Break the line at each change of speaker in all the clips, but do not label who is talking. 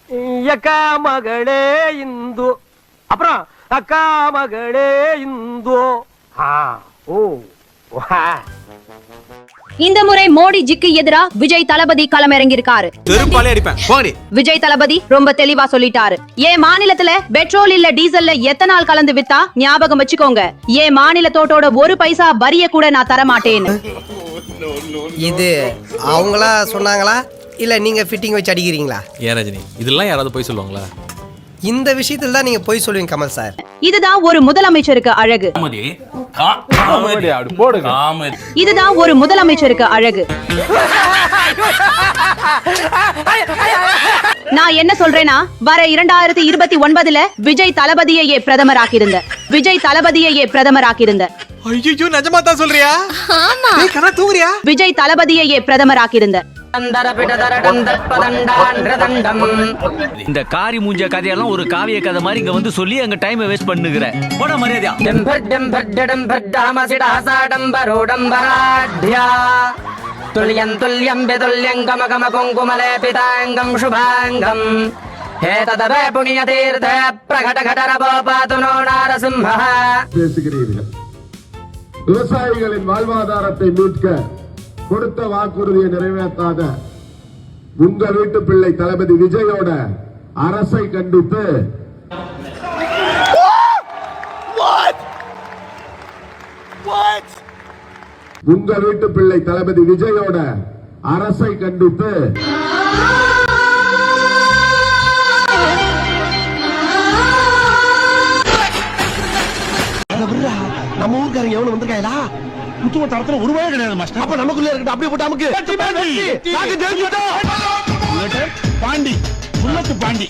அக்கா மகளே இந்து, அப்புறம் அக்கா மகளே இந்து.
இந்த முறை மோடிஜிக்கு எதிரா விஜய் தளபதி களமிறங்கியிருக்காரு. விஜய் தளபதி ரொம்ப தெளிவா சொல்லிட்டாரு. ஏன் மாநிலத்துல பெட்ரோல் இல்ல டீசல்ல எத்தனால் கலந்து வித்தா ஞாபகம் வச்சுக்கோங்க, ஏன் மாநிலத்தோட்டோட ஒரு பைசா வரிய கூட நான் தர மாட்டேன்னு.
இது அவங்களா சொன்னாங்களா இல்ல நீங்க ஃபிட்டிங் வச்சு அடிக்கிறீங்களா?
ஏன் ரஜினி, இதெல்லாம் யாராவது போய் சொல்லுவாங்களா?
இந்த விஷயத்துல தான் நீங்க போய் சொல்லுவீங்க கமல் சார்.
இதுதான் ஒரு முதலமைச்சருக்கு அழகு. இதுதான் ஒரு முதலமைச்சருக்கு அழகு. நான் என்ன சொல்றேன்னா, வர 2029 விஜய் தளபதியையே பிரதமராக்கிருந்த, விஜய் தளபதியையே பிரதமராக்கிருந்த.
ஐயோ நிஜமா தான் சொல்றியா? ஆமா. நீ கண்ணா தூங்குறியா?
விஜய் தளபதியையே பிரதமராக்கிருந்த.
இந்த காரி மூஞ்ச கதையெல்லாம் ஒரு காவிய கதை மாதிரி இங்க வந்து சொல்லி அங்க டைம் வேஸ்ட் பண்ணுகிற போட மரியாதையா.
துல்லியம் துல்லியம் பெதுல்யம் கம கம குங்குமலே பிதாங்கம் சுபாங்கம் ஏததவே புண்ணிய தீர்த்த பிரகட கடரபோ பாதுனோ நாரசிம்ஹ.
பேசுகிறீர்கள். விவசாயிகளின் வாழ்வாதாரத்தை மீட்க கொடுத்த வாக்குறுதியை நிறைவேற்றாத உங்க வீட்டு பிள்ளை தளபதி விஜயோட அரசை கண்டித்து உங்க வீட்டு பிள்ளை தளபதி விஜயோட அரசை கண்டித்து
நம்ம ஊருக்காரங்க எவ்வளவு வந்திருக்காங்களா? முத்துவ தரத்துல ஒரு ரூபாய் கிடையாது மாஸ்டர். அப்ப நமக்குள்ள இருக்கட்டும், அப்படியே போட்டு நமக்கு பாண்டி புல்லத்து பாண்டி.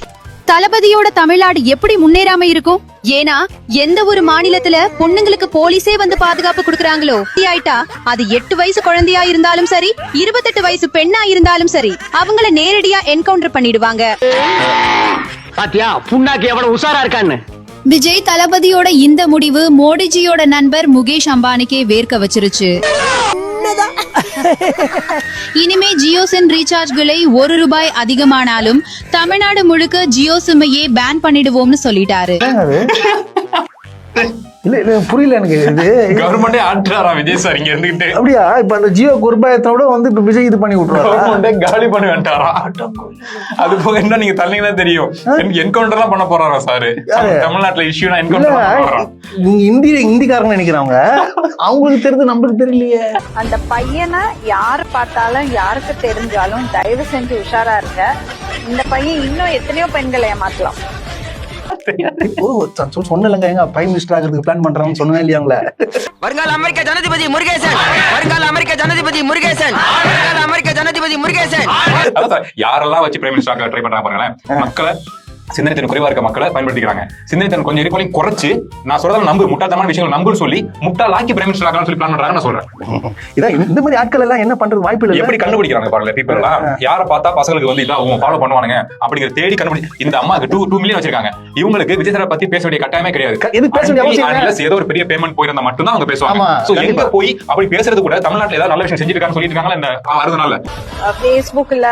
தளபதியோட தமிழ்நாடு எப்படி முன்னேறாம இருக்கும்? ஏன்னா எந்த ஒரு மாநிலத்துல பொண்ணுங்களுக்கு போலீஸே வந்து பாதுகாப்பு கொடுக்கறாங்களோ, ஆயிட்டா அது 8 வயசு குழந்தையா இருந்தாலும் சரி, 28 வயசு பெண்ணா இருந்தாலும் சரி, அவங்கள நேரடியா என்கவுண்டர் பண்ணிடுவாங்க.
பாத்தியா புண்ணாக்கு எவ்வளவு உஷாரா இருக்கான்னு.
விஜய் தளபதியோட இந்த முடிவு மோடிஜியோட நண்பர் முகேஷ் அம்பானிக்கே வேர்க்க வச்சிருச்சு. இனிமே ஜியோ சிம் ரீசார்ஜ்களை ₹1 அதிகமானாலும் தமிழ்நாடு முழுக்க ஜியோ சிம்மையே பேன் பண்ணிடுவோம்னு சொல்லிட்டாரு.
இல்ல புரியல எனக்கு. இது
கவர்மெண்டே ஆட்றாரா விஜய் சார் இங்க இருந்துகிட்டு? அப்படியா?
இப்ப அந்த ஜியோ குர்பாயத்தோட வந்து இப்ப விஜய் இது பண்ணி விட்டுறாரு.
கவர்மெண்டே காலி பண்ணி வந்துட்டாரா? அது போக என்ன நீங்க தள்ளீங்கன்னா தெரியும், என்கவுண்டர் தான் பண்ண போறாரா சார்? தமிழ்நாட்டுல இஷ்யூனா என்கவுண்டர் பண்ண போறாரா?
நீங்க இந்திக்காரங்க நினைக்கிறாங்க, அவங்களுக்கு தெரிஞ்சு நம்மளுக்கு தெரியலையே.
அந்த பையனை யாரு பார்த்தாலும் யாருக்கு தெரிஞ்சாலும் தயவு செஞ்சு உஷாரா இருங்க. இந்த பையன் இன்னும் எத்தனையோ பெண்களை ஏமாத்தலாம்.
சொன்னலங்க, எங்க பிரைம் மினிஸ்டர் ஆகிறதுக்கு பிளான் பண்றாங்கன்னு சொன்னா இல்லையாங்களே.
வருங்கால அமெரிக்க ஜனாதிபதி முருகேசன், வருங்கால அமெரிக்க ஜனாதிபதி முருகேசன், வருங்கால அமெரிக்க ஜனாதிபதி முருகேசன்.
யாரெல்லாம் வச்சு பிரைம் மினிஸ்டர் ஆக ட்ரை பண்றாங்க பாருங்களேன். மக்களை சிந்தனை குறைவா இருக்க மக்களை பயன்படுத்திக்கிறாங்க. சிந்தனை கொஞ்சம் இருக்கோலையும் குறைச்சு நான் சொல்றத நம்பு, முட்டாள்தனமான விஷயங்கள் நம்புன்னு சொல்லி முட்டாளாக்கி பிரைம் மினிஸ்டர் ஆகலாம்னு சொல்லி பிளான் பண்றாங்க. நான் சொல்றேன்,
இதான் இந்த மாதிரி ஆட்கள் எல்லாம் என்ன பண்றது வாய்ப்பு இல்லை.
எப்படி கண்டுபிடிக்கிறாங்க பாருங்க பீப்பிள் எல்லாம். யாரை பார்த்தா பசங்களுக்கு வந்து இதான் அவங்க ஃபாலோ பண்ணுவானுங்க அப்படிங்கிற தேடி கண்டுபிடி. இந்த அம்மாக்கு 2 மில்லியன் வச்சிருக்காங்க. இவங்களுக்கு விஜய் சாரை பத்தி பேச வேண்டிய கட்டாயமே கிடையாது. ஏதோ ஒரு பெரிய பேமெண்ட் போயிருந்தா மட்டும்தான் அவங்க பேசுவாங்க. சோ எங்க போய் அப்படி பேசுறது கூட தமிழ்நாட்டுல ஏதாவது நல்ல விஷயம் செஞ்சிருக்கான்னு சொல்லிட்டு இருக்காங்களா இந்த வருதுனால.
ஃபேஸ்புக்ல,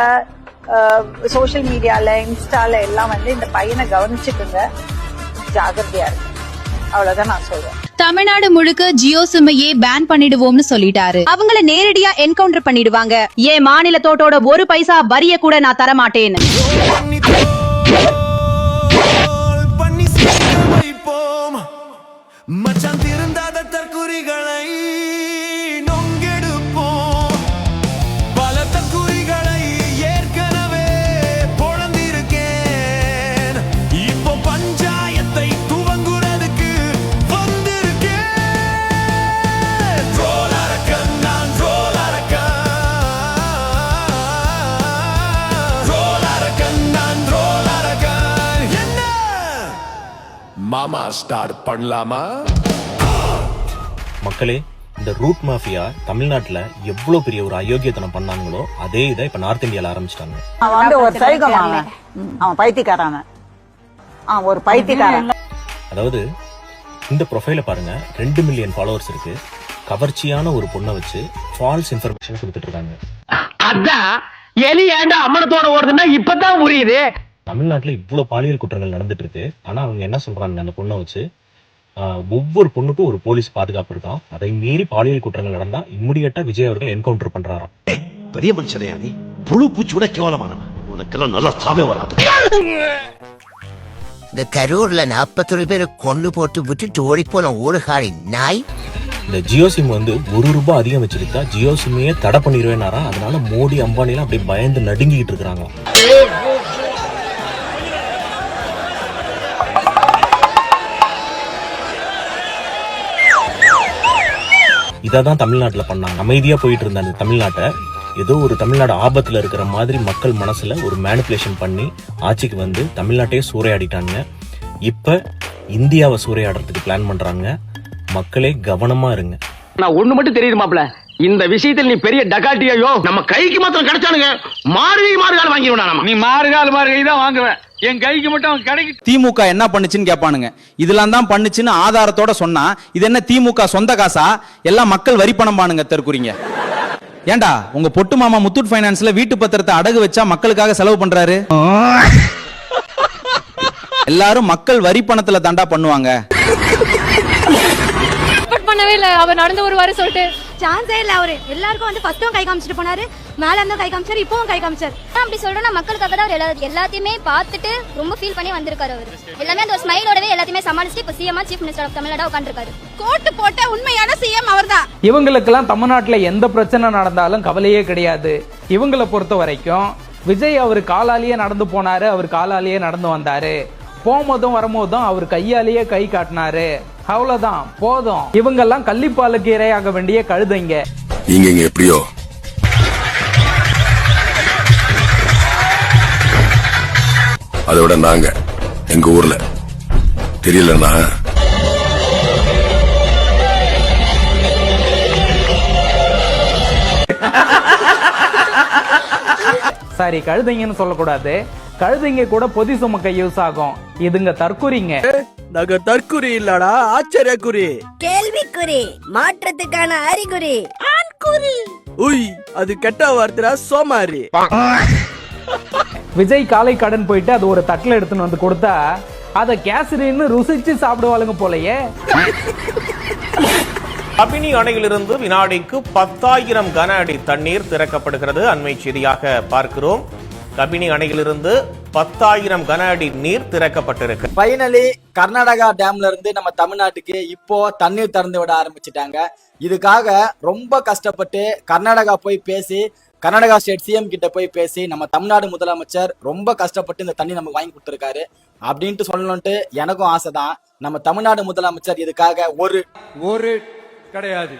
சோசியல் மீடியால, இன்ஸ்டால எல்லாம் வந்து இந்த பையனை கவனிச்சுக்குங்க, ஜாகிரதையா இருக்கு. அவ்வளவுதான் நான் சொல்றேன்.
தமிழ்நாடு முழுக்க ஜியோ சிம்மையே பேன் பண்ணிடுவோம்னு சொல்லிட்டாரு. அவங்கள நேரடியா என்கவுண்டர் பண்ணிடுவாங்க, ஏன் மாநிலத்தோட்டோட ஒரு பைசா வரிய கூட நான் தர மாட்டேன்னு.
மாமா ஸ்டார்ட் பண்ணலாமா?
மக்களே, இந்த ரூட் மாஃபியா தமிழ்நாட்டுல எவ்வளவு பெரிய ஒரு அயோக்கியத்தனம் பண்ணாங்களோ அதே இதை இப்ப நார்த் இந்தியால ஆரம்பிச்சிட்டாங்க.
அவன் ஒரு சைகோவான், அவன் பைத்தியக்காரன், அவன் ஒரு பைத்தியக்காரன்.
அதாவது இந்த ப்ரொஃபைல பாருங்க, 2 மில்லியன் ஃபாலோவர்ஸ் இருக்கு. கவர்ச்சியான ஒரு பொண்ணை வச்சு ஃபால்ஸ் இன்ஃபர்மேஷன் கொடுத்துட்டு இருக்காங்க.
அதான் எலி ஏண்டா அம்மனத்தோட ஓடுதுன்னா இப்பதான் புரியுது.
தமிழ்நாட்டுல இவ்வளவு பாலியல் குற்றங்கள் நடந்துட்டு இருக்கு. ஆனா அவங்க என்ன சொல்றாங்க, அந்த பொண்ணை வச்சு ஒவ்வொரு பொண்ணுக்கும் ஒரு போலீஸ் பாதுகாப்பு இருக்கான். அதை மீறி பாலியல் குற்றங்கள் நடந்தா இம்மிடியட்டா விஜய் அவர்கள் என்கவுண்டர் பண்றாராம்.
பெரிய மனுஷனையா நீ? புழு பூச்சி கூட கேவலமானவன். உனக்கெல்லாம் நல்லா சாவே வராது.
இந்த கரூர்ல 41 பேரை கொண்டு போட்டு விட்டு ஓடி போன ஊருகாரி நாய்.
இந்த ஜியோ சிம் வந்து ₹1 அதிகம் வச்சிருக்கா ஜியோ சிம்மையே தடை பண்ணிடுவேனாரா. அதனால மோடி அம்பானிலாம் அப்படியே பயந்து நடுங்கிட்டு இருக்கிறாங்க. இதான் தமிழ்நாட்டுல பண்ணாங்க. அமைதியா போயிட்டு இருந்த அந்த தமிழ்நாட்டை ஏதோ ஒரு தமிழ்நாடு ஆபத்துல இருக்கிற மாதிரி மக்கள் மனசுல ஒரு மேனிபுலேஷன் பண்ணி ஆட்சிக்கு வந்து தமிழ்நாட்டையே சூறையாடிட்டாங்க. இப்ப இந்தியாவை சூறையாடுறதுக்கு பிளான் பண்றாங்க. மக்களே கவனமா இருங்க.
நான் ஒண்ணு மட்டும் தெரியுமாப்ல, இந்த விஷயத்தில் நீ பெரிய டகாட்டியோ. நம்ம கைக்கு மாத்திரம் கிடைச்சானுங்க, மாறுகால் வாங்கிடுவேன். நீ மாறுகால் தான் வாங்குவேன், என் கைக்கு மட்டும் கிடைக்கு.
திமுக என்ன பண்ணுச்சுன்னு கேட்பானுங்க. இதெல்லாம் தான் பண்ணுச்சுன்னு ஆதாரத்தோட சொன்னா இது என்ன திமுக சொந்த காசா? எல்லாம் மக்கள் வரி பணம் பானுங்க தெருக்குறீங்க. ஏண்டா உங்க பொட்டு மாமா முத்தூட் பைனான்ஸ்ல வீட்டு பத்திரத்தை அடகு வச்சா மக்களுக்காக செலவு பண்றாரு. எல்லாரும் மக்கள் வரி பணத்துல தாண்டா பண்ணுவாங்க.
பண்ணவே இல்ல. அவர் நடந்து ஒரு வாரம் சொல்லிட்டு சான்ஸே இல்ல. அவரு எல்லாருக்கும் வந்து ஃபர்ஸ்டும் கை காமிச்சிட்டு போனாரு, மேல இருந்தும் கை காமிச்சாரு, இப்பவும் கை காமிச்சாரு. அப்படி சொல்றேன்னா மக்களுக்காக தான் அவர் எல்லாத்தையுமே பார்த்துட்டு ரொம்ப ஃபீல் பண்ணி வந்திருக்காரு. அவர் எல்லாமே அந்த ஸ்மைலோடவே எல்லாத்தையுமே சமாளிச்சுட்டு இப்ப CM chief minister of Tamil Nadu உட்கார்ந்திருக்காரு. கோட்டு போட்ட உண்மையான சிஎம் அவர்தான்.
இவங்களுக்கெல்லாம் தமிழ்நாட்டுல எந்த பிரச்சனை நடந்தாலும் கவலையே கிடையாது. இவங்களை பொறுத்த வரைக்கும் விஜய் அவர் காலாலேயே நடந்து போனாரு, அவர் காலாலேயே நடந்து வந்தாரு, போகும்போதும் வரும்போதும் அவர் கையாலேயே கை காட்டினாரு, அவ்வளவுதான் போதும். இவங்கெல்லாம் கள்ளிப்பாலுக்கு இரையாக வேண்டிய கழுதைங்க.
நீங்க இங்க எப்படியோ அதோட நாங்க எங்க ஊர்ல தெரியலன்னா
சாரி, கழுதைங்கன்னு சொல்லக்கூடாது. கழுதைங்க கூட பொதி சுமக்க யூஸ் ஆகும். இதுங்க தற்குறிங்க.
நாங்க தற்குறி இல்லடா, ஆச்சரியக்குறி.
கேள்விக்குறி, மாற்றத்துக்கான அறிகுறி, ஆண்குறி.
உய், அது கெட்ட வார்த்தைடா, சோமாரி.
விஜய் காலை கடன் போயிட்டு அது ஒரு தட்டுல எடுத்துன்னு வந்து கொடுத்தா அத கேசரின்னு ருசிச்சு சாப்பிடுவாளுங்க போலயே.
கபினி அணையிலிருந்து வினாடிக்கு 10,000 கன அடி தண்ணீர் திறக்கப்படுகிறது. அண்மை செய்தியாக பார்க்கிறோம். கபினி அணையிலிருந்து 10,000 கன அடி நீர் திறக்கப்பட்டிருக்கு.
ஃபைனலி கர்நாடகா டேம்ல இருந்து நம்ம தமிழ்நாட்டுக்கு இப்போ தண்ணீர் திறந்து விட ஆரம்பிச்சிட்டாங்க. இதுக்காக ரொம்ப கஷ்டப்பட்டு கர்நாடகா போய் பேசி, கர்நாடகா ஸ்டேட் சிஎம் கிட்ட போய் பேசி நம்ம தமிழ்நாடு முதலமைச்சர் ரொம்ப கஷ்டப்பட்டு இந்த தண்ணி நமக்கு வாங்கி கொடுத்துருக்காரு அப்படின்ட்டு சொல்லணும்ட்டு எனக்கும் ஆசைதான். நம்ம தமிழ்நாடு முதலமைச்சர் இதுக்காக ஒரு கிடையாது.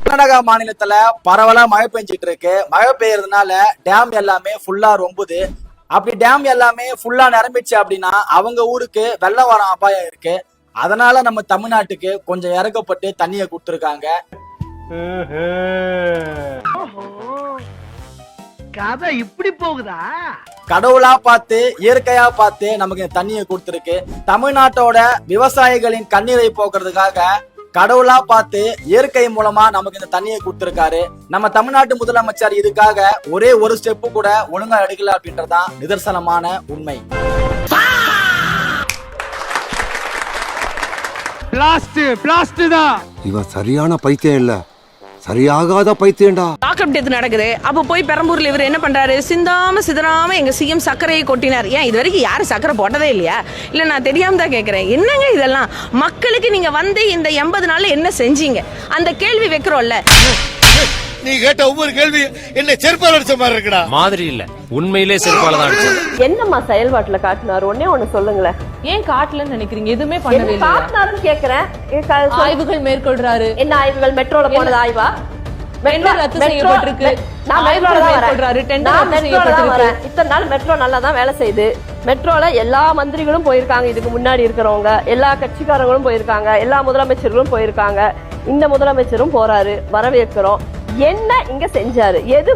கர்நாடகா மாநிலத்துல பரவலா மழை பெஞ்சிட்டு இருக்கு. மழை பெய்யறதுனால டேம் எல்லாமே ஃபுல்லா ரொம்புது. அப்படி டேம் எல்லாமே ஃபுல்லா நிரம்பிச்சு அப்படின்னா அவங்க ஊருக்கு வெள்ளம் வர அபாயம் இருக்கு. அதனால நம்ம தமிழ்நாட்டுக்கு கொஞ்சம் இறக்கப்பட்டு தண்ணியை கொடுத்துருக்காங்க.
கதை இப்படி போகுதா?
கடவுளா பார்த்து இயற்கையா பார்த்து நமக்கு தண்ணியை கொடுத்துருக்கு. தமிழ்நாட்டோட விவசாயிகளின் கண்ணீரை போக்குறதுக்காக கடவுளா பார்த்து இயற்கை மூலமா நமக்கு இந்த தண்ணியை கொடுத்திருக்காரு. நம்ம தமிழ்நாட்டு முதலமைச்சர் இதுக்காக ஒரே ஒரு ஸ்டெப்பு கூட ஒழுங்கா எடுக்கல அப்படின்றதான் நிதர்சனமான உண்மை.
இவன் சரியான பைத்தியம் இல்ல, சரியாகாத பைத்தியம்டா.
லாக்அப் டெத் நடக்குது. அப்ப போய் பெரம்பூர்ல இவர் என்ன பண்றாரு? சிந்தாம சிதறாம எங்க சிஎம் சர்க்கரையை கொட்டினார். ஏன் இது வரைக்கும் யாரும் சர்க்கரை போட்டதே இல்லையா? இல்ல நான் தெரியாம தான் கேக்குறேன். என்னங்க இதெல்லாம்? மக்களுக்கு நீங்க வந்து இந்த 80 நாள்ல என்ன செஞ்சீங்க? அந்த கேள்வி வைக்கிறோம்ல.
நீ கேட்ட ஒவ்வொரு கேள்வி என்ன செருப்பால அடிச்ச மாதிரி இருக்குடா.
மாதிரி இல்ல, உண்மையிலே செருப்பால தான் அடிச்சது.
என்னம்மா செயல்பாட்டுல காட்டினாரு? ஒண்ணு சொல்லுங்களேன்.
ஏன் காட்டலன்னு நினைக்கிறீங்க? எதுவுமே பண்ணவே இல்ல.
காட்டினாருன்னு கேக்குறேன்.
ஆய்வுகள் மேற்கொள்றாரு.
என்ன ஆய்வுகள்? மெட்ரோல போனது ஆய்வா?
டெண்டர் ரத்து செய்யப்பட்டிருக்கு.
நான் மெட்ரோல தான் வரேன். இத்தனை நாள் மெட்ரோ நல்லா தான் வேலை செய்யுது. மெட்ரோல எல்லா மந்திரிகளும் போயிருக்காங்க, இதுக்கு முன்னாடி இருக்கிறவங்க எல்லா கட்சிக்காரங்களும் போயிருக்காங்க, எல்லா முதலமைச்சர்களும் போயிருக்காங்க. இந்த முதலமைச்சரும் போறாரு, வரவேற்கிறோம். என்ன இங்க செஞ்சாரு? எது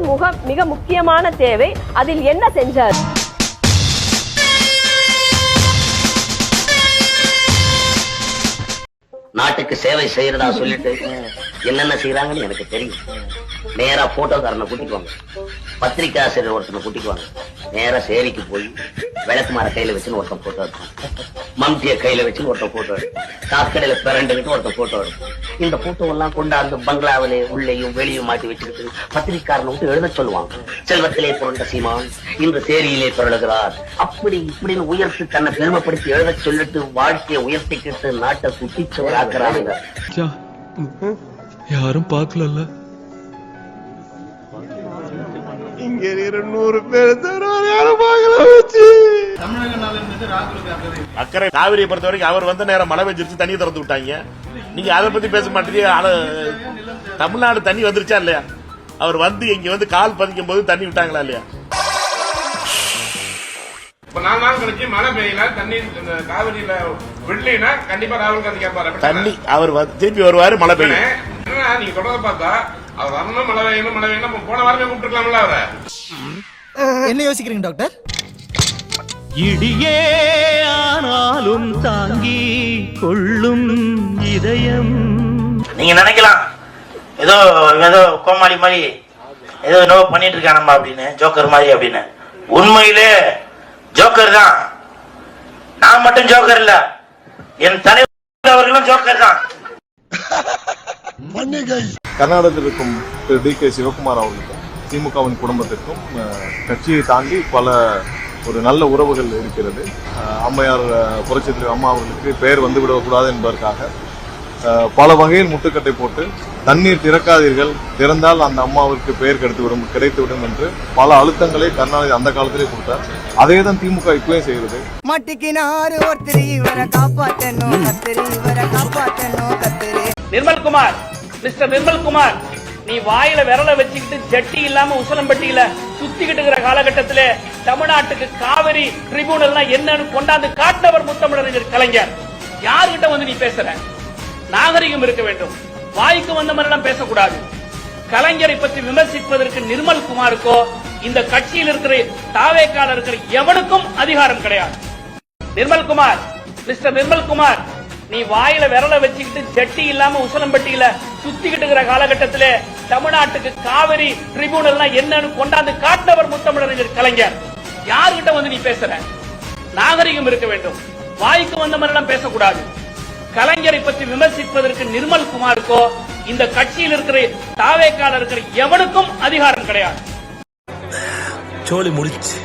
மிக முக்கியமான தேவை? அதில் என்ன செஞ்சாரு?
நாட்டுக்கு சேவை செய்யறதா சொல்லிட்டு என்னென்ன செய்யறாங்கன்னு எனக்கு தெரியும். நேரா போட்டோக்காரனை கூட்டிட்டு வாங்க, பத்திரிகை ஆசிரியர் ஒருத்தனை கூட்டிட்டு வாங்க, நேரா சேரிக்கு போய் விளக்குமார கையில வச்சுன்னு ஒருத்தன் போட்டோ எடுப்பான், மம்டிய கையில வச்சுன்னு ஒருத்தன் போட்டோ எடுப்பான், சாக்கடையில பிறண்டுகிட்டு ஒருத்தன் போட்டோ எடுப்பான். இந்த போட்டோ எல்லாம் கொண்டாந்து பங்களாவிலே உள்ளேயும் வெளியும் மாட்டி வச்சுக்கிட்டு பத்திரிகாரனை விட்டு எழுத சொல்லுவாங்க. செல்வத்திலே புரண்ட சீமான் இன்று சேரியிலே பிறழுகிறார், அப்படி இப்படின்னு உயர்த்தி தன்னை பெருமைப்படுத்தி எழுத சொல்லிட்டு வாழ்க்கையை உயர்த்திக்கிட்டு நாட்டை குட்டிச்சோர் ஆக்குறாங்க.
யாரும் பார்க்கல.
இங்க 200 பேர் யாரும் பார்க்கல வச்சு
அக்கறை காவிரியை பொறுத்த வரைக்கும் அவர் வந்த நேரம் மழை பெஞ்சிருச்சு, தண்ணி திறந்து விட்டாங்க. நீங்க அதை பத்தி பேச மாட்டீங்க. தமிழ்நாடு தண்ணி வந்துருச்சா இல்லையா? அவர் வந்து இங்க வந்து கால் பதிக்கும் போது தண்ணி விட்டாங்களா இல்லையா?
இப்ப 4 நாள் கழிச்சு மழை பெய்யல, தண்ணி காவிரியில விடலைன்னா கண்டிப்பா ராகுல் காந்தி கேட்பாரு
தண்ணி. அவர் திருப்பி வருவாரு, மழை பெய்யும்.
நீங்க தொடர்ந்து பார்த்தா அவர் வரணும், மழை பெய்யணும் போன வாரமே கூப்பிட்டுருக்கலாம்ல அவரை.
என்ன யோசிக்கிறீங்க டாக்டர்?
இடியே ஆனாலும் தாங்கி கொள்ளும் இதயம்.
நீங்க நினைக்கலாம் ஏதோ கோமாளி மாதிரி ஏதோ நோ பண்ணிட்டு இருக்கானம்மா அப்படின்னு, ஜோக்கர் மாதிரி அப்படின்னு. உண்மையிலே ஜோக்கர் தான். நான் மட்டும் ஜோக்கர் இல்ல, என் தலைவர் அவர்களும் ஜோக்கர் தான்.
கர்நாடகத்தில் இருக்கும் திரு டி.கே. சிவகுமார் அவர்களுக்கும் திமுகவின் குடும்பத்திற்கும் கட்சியை தாண்டி பல ஒரு நல்ல உறவுகள் இருக்கிறது. அம்மையார் புரட்சித் தலைவர் அம்மா அவர்களுக்கு பெயர் வந்துவிடக்கூடாது என்பதற்காக பல வகையில் முட்டுக்கட்டை போட்டு தண்ணீர் திறக்காதீர்கள், திறந்தால் அந்த அம்மாவிற்கு பெயர் கிடைத்துவிடும் என்று பல அழுத்தங்களை கருணாநிதி அந்த காலத்திலே கொடுத்தார். அதே தான் திமுக இப்பயும் செய்கிறது.
நிர்மல்குமார், மிஸ்டர் நிர்மல்குமார், நீ வாயில விரல வச்சுக்கிட்டு ஜட்டி இல்லாம உசலம்பட்டியில சுத்திக்கிட்டு இருக்கிற காலகட்டத்தில தமிழ்நாட்டுக்கு காவிரி ட்ரிபியூனல் என்னன்னு கொண்டாந்து காட்டவர் முத்தமிழறிஞர் கலைஞர். யாருகிட்ட வந்து நீ பேசுற? நாகரிகம் இருக்க வேண்டும். வாய்க்கு வந்த மாதிரிலாம் பேசக்கூடாது. கலைஞரை பற்றி விமர்சிப்பதற்கு நிர்மல்குமாருக்கோ இந்த கட்சியில் இருக்கிற தாவேக்கால இருக்கிற எவனுக்கும் அதிகாரம் கிடையாது. நிர்மல்குமார், மிஸ்டர் நிர்மல்குமார், நீ வாயில விரல வச்சுக்கிட்டு ஜட்டி இல்லாம உசலம்பட்டியில சுத்திக்கிட்டு இருக்கிற காலகட்டத்தில தமிழ்நாட்டுக்கு காவிரி ட்ரிபியூனல் என்னன்னு கொண்டாந்து காட்டவர் முத்தமிழறிஞர் கலைஞர். யாருகிட்ட வந்து நீ பேசுற? நாகரிகம் இருக்க வேண்டும். வாய்க்கு வந்த மாதிரிலாம் பேசக்கூடாது. கலைஞரை பற்றி விமர்சிப்பதற்கு நிர்மல்குமாருக்கோ இந்த கட்சியில் இருக்கிற தாவேக்கால இருக்கிற எவனுக்கும் அதிகாரம் கிடையாது.
சோலி முடிச்சு.